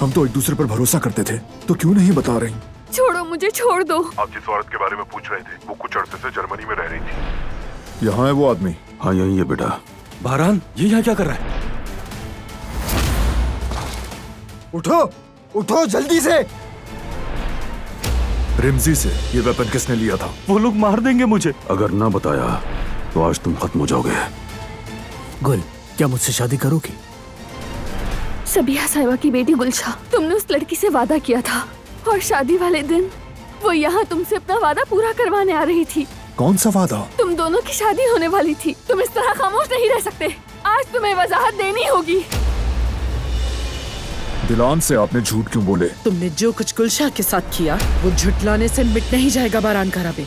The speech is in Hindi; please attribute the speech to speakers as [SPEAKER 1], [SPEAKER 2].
[SPEAKER 1] हम तो एक दूसरे पर भरोसा करते थे, तो क्यों नहीं बता रही?
[SPEAKER 2] छोड़ो मुझे, छोड़ दो।
[SPEAKER 3] आप जिस औरत के बारे में पूछ रहे थे वो कुछ अरसे से जर्मनी में रह रही थी।
[SPEAKER 1] यहाँ है वो आदमी?
[SPEAKER 3] हाँ यही है बेटा।
[SPEAKER 4] बहरान, ये यहाँ क्या कर रहा है?
[SPEAKER 1] उठो, उठो जल्दी से। रिमजी से ये वेपन किसने लिया था?
[SPEAKER 4] वो लोग मार देंगे मुझे।
[SPEAKER 3] अगर ना बताया तो आज तुम खत्म हो जाओगे।
[SPEAKER 5] गुल, क्या मुझसे शादी करोगी?
[SPEAKER 2] सबिया साहिबा की बेटी गुलशा, तुमने उस लड़की से वादा किया था और शादी वाले दिन वो यहाँ तुमसे अपना वादा पूरा करवाने आ रही थी।
[SPEAKER 1] कौन सा वादा?
[SPEAKER 2] तुम दोनों की शादी होने वाली थी। तुम इस तरह खामोश नहीं रह सकते। आज तुम्हें वजाहत देनी होगी।
[SPEAKER 1] दिलान से आपने झूठ क्यों बोले?
[SPEAKER 6] तुमने जो कुछ गुलशा के साथ किया वो झुटलाने से मिट नहीं जाएगा बहरान कराबे।